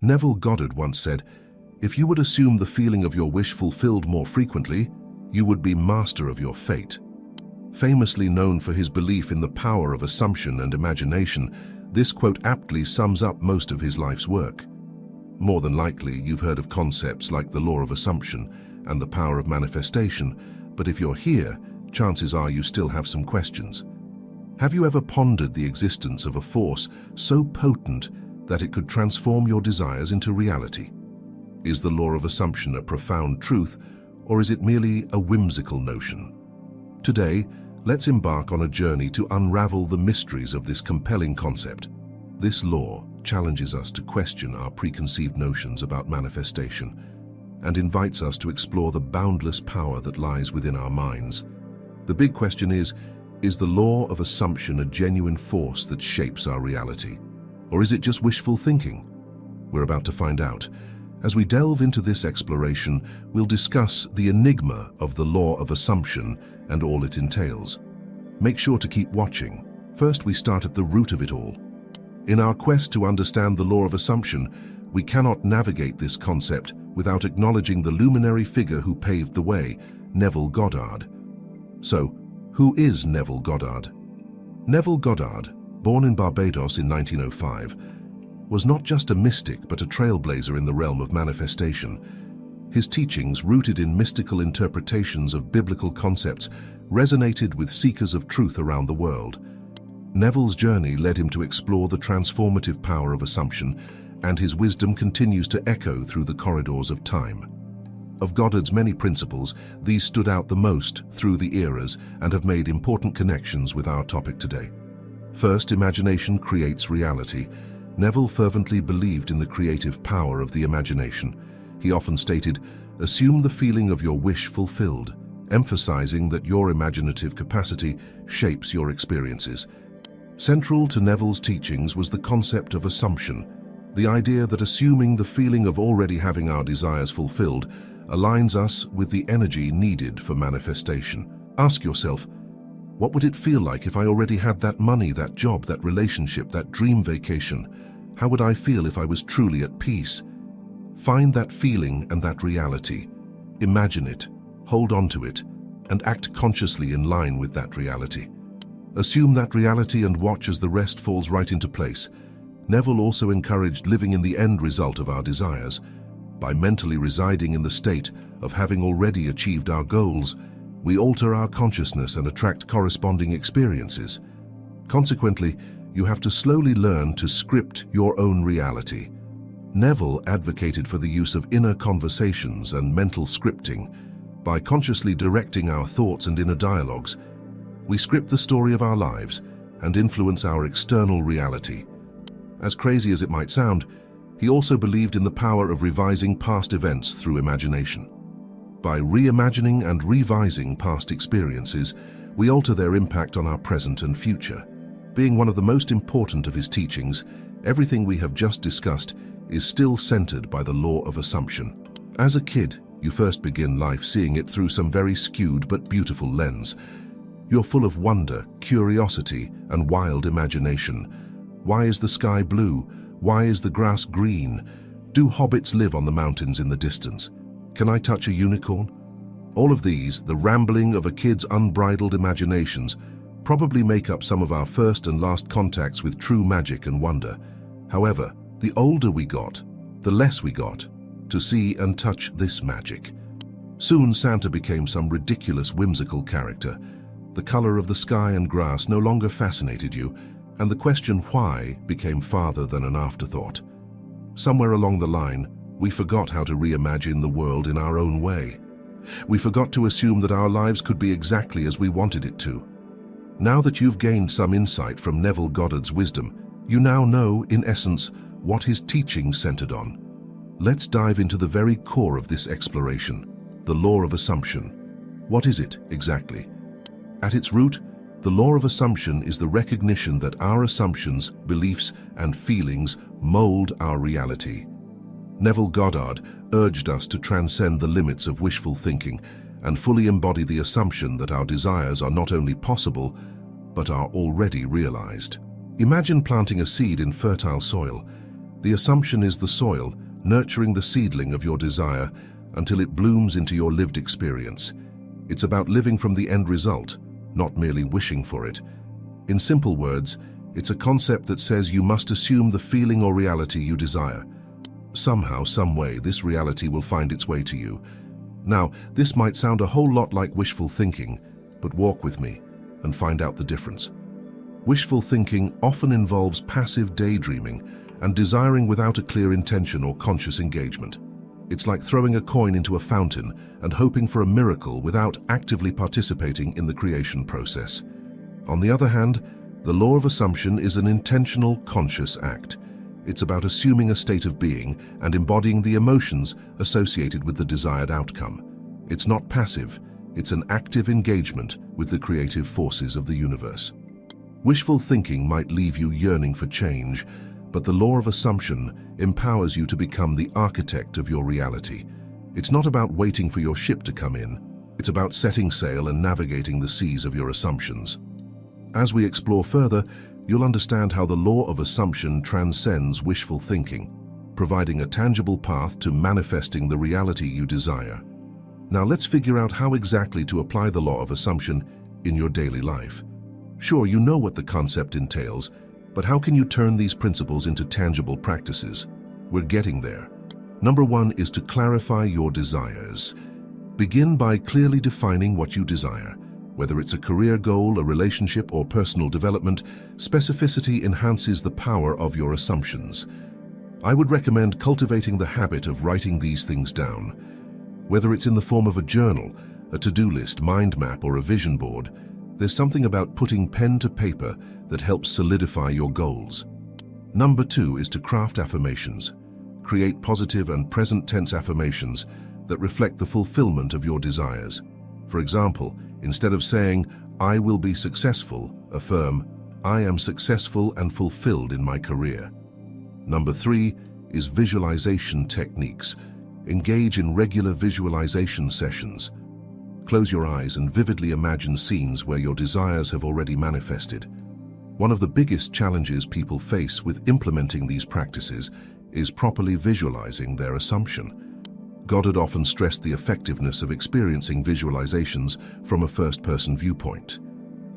Neville Goddard once said, "If you would assume the feeling of your wish fulfilled more frequently, you would be master of your fate." Famously known for his belief in the power of assumption and imagination, this quote aptly sums up most of his life's work. More than likely, you've heard of concepts like the law of assumption and the power of manifestation, but if you're here, chances are you still have some questions. Have you ever pondered the existence of a force so potent that it could transform your desires into reality? Is the law of assumption a profound truth, or is it merely a whimsical notion? Today, let's embark on a journey to unravel the mysteries of this compelling concept. This law challenges us to question our preconceived notions about manifestation and invites us to explore the boundless power that lies within our minds. The big question is the law of assumption a genuine force that shapes our reality? Or is it just wishful thinking? We're about to find out. As we delve into this exploration, we'll discuss the enigma of the law of assumption and all it entails. Make sure to keep watching. First, we start at the root of it all. In our quest to understand the law of assumption, we cannot navigate this concept without acknowledging the luminary figure who paved the way, Neville Goddard. So, who is Neville Goddard? Neville Goddard, born in Barbados in 1905, was not just a mystic but a trailblazer in the realm of manifestation. His teachings, rooted in mystical interpretations of biblical concepts, resonated with seekers of truth around the world. Neville's journey led him to explore the transformative power of assumption, and his wisdom continues to echo through the corridors of time. Of Goddard's many principles, these stood out the most through the eras and have made important connections with our topic today. First, imagination creates reality. Neville fervently believed in the creative power of the imagination. He often stated, "Assume the feeling of your wish fulfilled," emphasizing that your imaginative capacity shapes your experiences. Central to Neville's teachings was the concept of assumption, the idea that assuming the feeling of already having our desires fulfilled aligns us with the energy needed for manifestation. Ask yourself, what would it feel like if I already had that money, that job, that relationship, that dream vacation? How would I feel if I was truly at peace? Find that feeling and that reality. Imagine it, hold on to it, and act consciously in line with that reality. Assume that reality and watch as the rest falls right into place. Neville also encouraged living in the end result of our desires. By mentally residing in the state of having already achieved our goals, we alter our consciousness and attract corresponding experiences. Consequently, you have to slowly learn to script your own reality. Neville advocated for the use of inner conversations and mental scripting. By consciously directing our thoughts and inner dialogues, we script the story of our lives and influence our external reality. As crazy as it might sound, he also believed in the power of revising past events through imagination. By reimagining and revising past experiences, we alter their impact on our present and future. Being one of the most important of his teachings, everything we have just discussed is still centered by the law of assumption. As a kid, you first begin life seeing it through some very skewed but beautiful lens. You're full of wonder, curiosity, and wild imagination. Why is the sky blue? Why is the grass green? Do hobbits live on the mountains in the distance? Can I touch a unicorn? All of these, the rambling of a kid's unbridled imaginations, probably make up some of our first and last contacts with true magic and wonder. However, the older we got, the less we got to see and touch this magic. Soon Santa became some ridiculous, whimsical character. The color of the sky and grass no longer fascinated you, and the question why became farther than an afterthought. Somewhere along the line, we forgot how to reimagine the world in our own way. We forgot to assume that our lives could be exactly as we wanted it to. Now that you've gained some insight from Neville Goddard's wisdom, you now know, in essence, what his teachings centered on. Let's dive into the very core of this exploration, the law of assumption. What is it, exactly? At its root, the law of assumption is the recognition that our assumptions, beliefs, and feelings mold our reality. Neville Goddard urged us to transcend the limits of wishful thinking and fully embody the assumption that our desires are not only possible, but are already realized. Imagine planting a seed in fertile soil. The assumption is the soil, nurturing the seedling of your desire until it blooms into your lived experience. It's about living from the end result, not merely wishing for it. In simple words, it's a concept that says you must assume the feeling or reality you desire. Somehow, some way, this reality will find its way to you. Now, this might sound a whole lot like wishful thinking, but walk with me and find out the difference. Wishful thinking often involves passive daydreaming and desiring without a clear intention or conscious engagement. It's like throwing a coin into a fountain and hoping for a miracle without actively participating in the creation process. On the other hand, the law of assumption is an intentional, conscious act. It's about assuming a state of being and embodying the emotions associated with the desired outcome. It's not passive, it's an active engagement with the creative forces of the universe. Wishful thinking might leave you yearning for change, but the law of assumption empowers you to become the architect of your reality. It's not about waiting for your ship to come in. It's about setting sail and navigating the seas of your assumptions. As we explore further, you'll understand how the law of assumption transcends wishful thinking, providing a tangible path to manifesting the reality you desire. Now let's figure out how exactly to apply the law of assumption in your daily life. Sure, you know what the concept entails, but how can you turn these principles into tangible practices? We're getting there. Number 1 is to clarify your desires. Begin by clearly defining what you desire. Whether it's a career goal, a relationship, or personal development, specificity enhances the power of your assumptions. I would recommend cultivating the habit of writing these things down. Whether it's in the form of a journal, a to-do list, mind map, or a vision board, there's something about putting pen to paper that helps solidify your goals. Number 2 is to craft affirmations. Create positive and present tense affirmations that reflect the fulfillment of your desires. For example, instead of saying, "I will be successful," affirm, "I am successful and fulfilled in my career." Number 3 is visualization techniques. Engage in regular visualization sessions. Close your eyes and vividly imagine scenes where your desires have already manifested. One of the biggest challenges people face with implementing these practices is properly visualizing their assumption. Goddard often stressed the effectiveness of experiencing visualizations from a first-person viewpoint.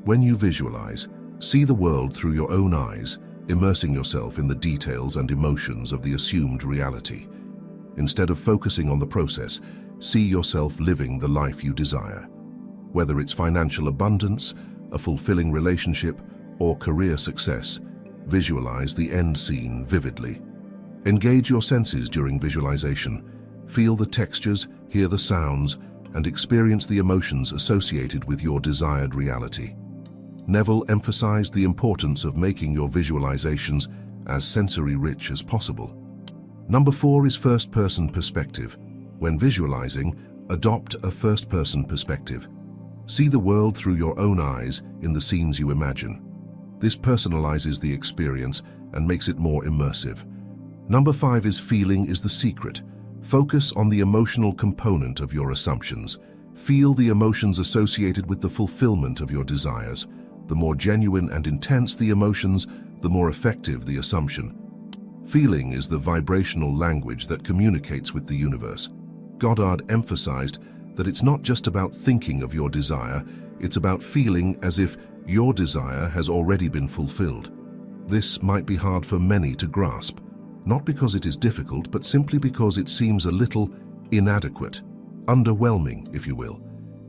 When you visualize, see the world through your own eyes, immersing yourself in the details and emotions of the assumed reality. Instead of focusing on the process, see yourself living the life you desire. Whether it's financial abundance, a fulfilling relationship, or career success, visualize the end scene vividly. Engage your senses during visualization. Feel the textures, hear the sounds, and experience the emotions associated with your desired reality. Neville emphasized the importance of making your visualizations as sensory-rich as possible. Number 4 is first-person perspective. When visualizing, adopt a first-person perspective. See the world through your own eyes in the scenes you imagine. This personalizes the experience and makes it more immersive. Number 5 is feeling is the secret. Focus on the emotional component of your assumptions. Feel the emotions associated with the fulfillment of your desires. The more genuine and intense the emotions, the more effective the assumption. Feeling is the vibrational language that communicates with the universe. Goddard emphasized that it's not just about thinking of your desire, it's about feeling as if your desire has already been fulfilled. This might be hard for many to grasp, not because it is difficult, but simply because it seems a little inadequate, underwhelming, if you will.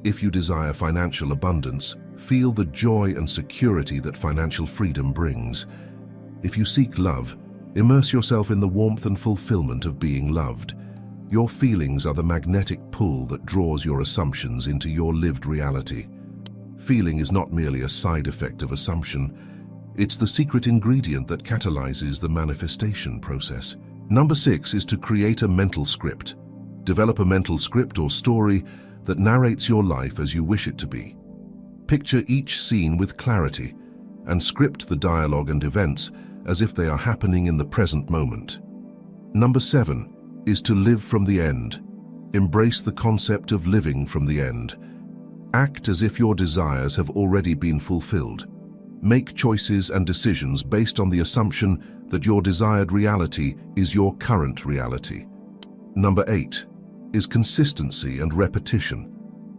If you desire financial abundance, feel the joy and security that financial freedom brings. If you seek love, immerse yourself in the warmth and fulfillment of being loved. Your feelings are the magnetic pull that draws your assumptions into your lived reality. Feeling is not merely a side effect of assumption, it's the secret ingredient that catalyzes the manifestation process. Number 6 is to create a mental script. Develop a mental script or story that narrates your life as you wish it to be. Picture each scene with clarity and script the dialogue and events as if they are happening in the present moment. Number 7 is to live from the end. Embrace the concept of living from the end. Act as if your desires have already been fulfilled. Make choices and decisions based on the assumption that your desired reality is your current reality. Number 8 is consistency and repetition.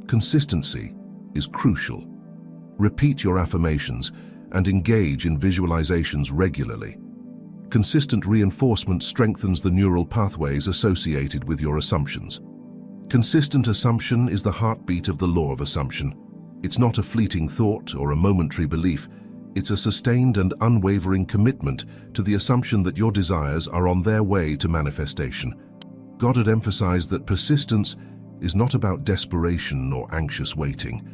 Consistency is crucial. Repeat your affirmations and engage in visualizations regularly. Consistent reinforcement strengthens the neural pathways associated with your assumptions. Consistent assumption is the heartbeat of the law of assumption. It's not a fleeting thought or a momentary belief. It's a sustained and unwavering commitment to the assumption that your desires are on their way to manifestation. Goddard emphasized that persistence is not about desperation or anxious waiting.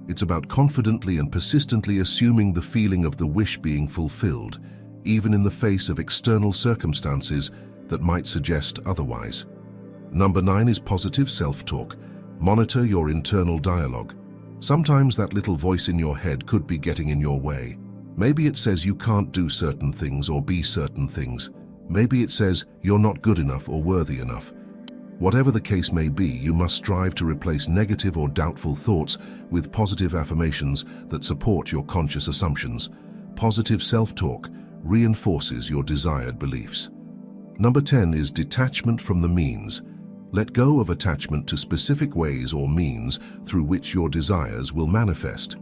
It's about confidently and persistently assuming the feeling of the wish being fulfilled, even in the face of external circumstances that might suggest otherwise. Number 9 is positive self-talk. Monitor your internal dialogue. Sometimes that little voice in your head could be getting in your way. Maybe it says you can't do certain things or be certain things. Maybe it says you're not good enough or worthy enough. Whatever the case may be, you must strive to replace negative or doubtful thoughts with positive affirmations that support your conscious assumptions. Positive self-talk reinforces your desired beliefs. Number 10 is detachment from the means. Let go of attachment to specific ways or means through which your desires will manifest.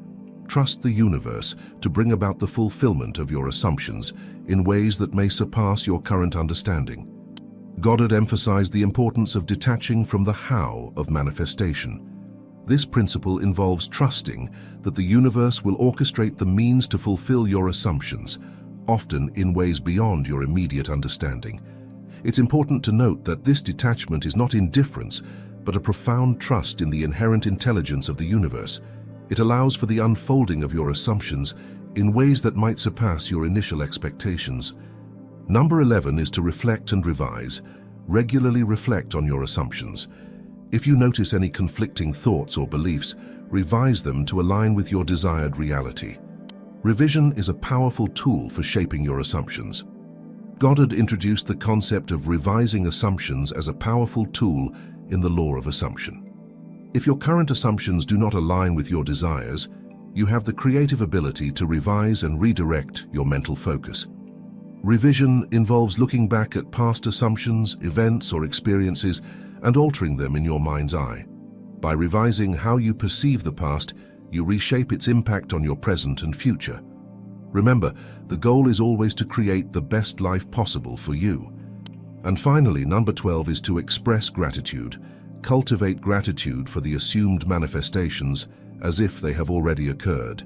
Trust the universe to bring about the fulfillment of your assumptions in ways that may surpass your current understanding. Goddard emphasized the importance of detaching from the how of manifestation. This principle involves trusting that the universe will orchestrate the means to fulfill your assumptions, often in ways beyond your immediate understanding. It's important to note that this detachment is not indifference, but a profound trust in the inherent intelligence of the universe. It allows for the unfolding of your assumptions in ways that might surpass your initial expectations. Number 11 is to reflect and revise. Regularly reflect on your assumptions. If you notice any conflicting thoughts or beliefs, revise them to align with your desired reality. Revision is a powerful tool for shaping your assumptions. Goddard introduced the concept of revising assumptions as a powerful tool in the law of assumption. If your current assumptions do not align with your desires, you have the creative ability to revise and redirect your mental focus. Revision involves looking back at past assumptions, events, or experiences and altering them in your mind's eye. By revising how you perceive the past, you reshape its impact on your present and future. Remember, the goal is always to create the best life possible for you. And finally, number 12 is to express gratitude. Cultivate gratitude for the assumed manifestations as if they have already occurred.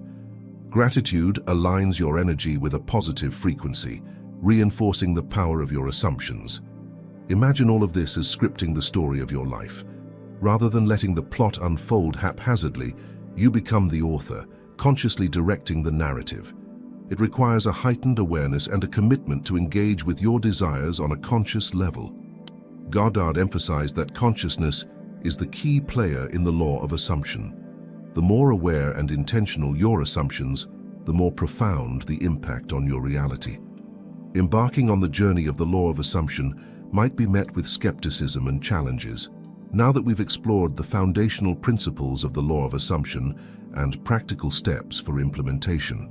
Gratitude aligns your energy with a positive frequency, reinforcing the power of your assumptions. Imagine all of this as scripting the story of your life. Rather than letting the plot unfold haphazardly, you become the author, consciously directing the narrative. It requires a heightened awareness and a commitment to engage with your desires on a conscious level. Goddard emphasized that consciousness is the key player in the law of assumption. The more aware and intentional your assumptions, the more profound the impact on your reality. Embarking on the journey of the law of assumption might be met with skepticism and challenges. Now that we've explored the foundational principles of the law of assumption and practical steps for implementation,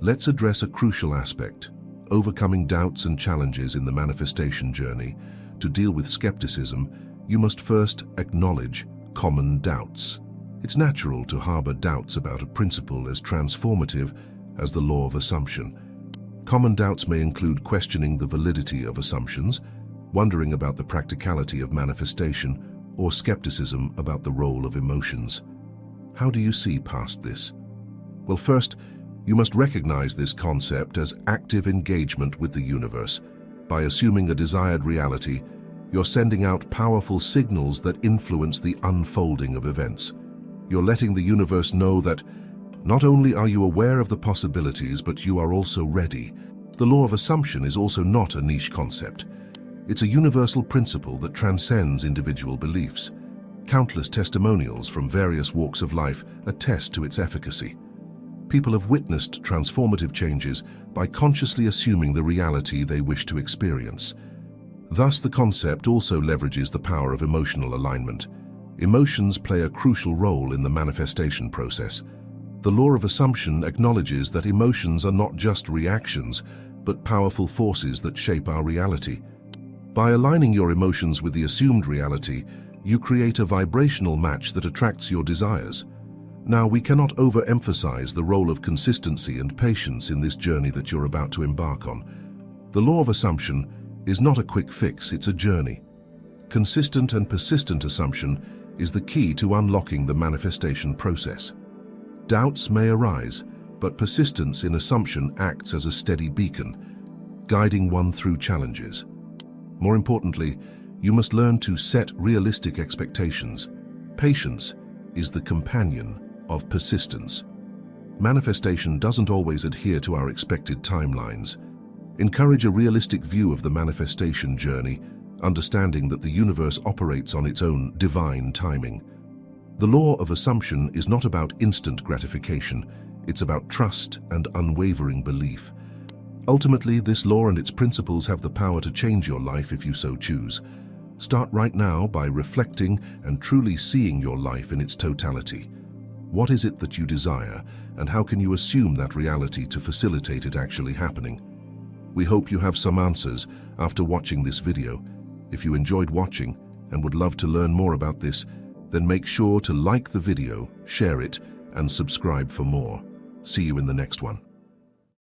let's address a crucial aspect: overcoming doubts and challenges in the manifestation journey. To deal with skepticism, you must first acknowledge common doubts. It's natural to harbor doubts about a principle as transformative as the law of assumption. Common doubts may include questioning the validity of assumptions, wondering about the practicality of manifestation, or skepticism about the role of emotions. How do you see past this? Well, first, you must recognize this concept as active engagement with the universe. By assuming a desired reality, you're sending out powerful signals that influence the unfolding of events. You're letting the universe know that not only are you aware of the possibilities, but you are also ready. The law of assumption is also not a niche concept. It's a universal principle that transcends individual beliefs. Countless testimonials from various walks of life attest to its efficacy. People have witnessed transformative changes by consciously assuming the reality they wish to experience. Thus, the concept also leverages the power of emotional alignment. Emotions play a crucial role in the manifestation process. The law of assumption acknowledges that emotions are not just reactions, but powerful forces that shape our reality. By aligning your emotions with the assumed reality, you create a vibrational match that attracts your desires. Now, we cannot overemphasize the role of consistency and patience in this journey that you're about to embark on. The law of assumption is not a quick fix, it's a journey. Consistent and persistent assumption is the key to unlocking the manifestation process. Doubts may arise, but persistence in assumption acts as a steady beacon, guiding one through challenges. More importantly, you must learn to set realistic expectations. Patience is the companion of persistence. Manifestation doesn't always adhere to our expected timelines. Encourage a realistic view of the manifestation journey, understanding that the universe operates on its own divine timing. The law of assumption is not about instant gratification, it's about trust and unwavering belief. Ultimately, this law and its principles have the power to change your life if you so choose. Start right now by reflecting and truly seeing your life in its totality. What is it that you desire, and how can you assume that reality to facilitate it actually happening? We hope you have some answers after watching this video. If you enjoyed watching and would love to learn more about this, then make sure to like the video, share it, and subscribe for more. See you in the next one.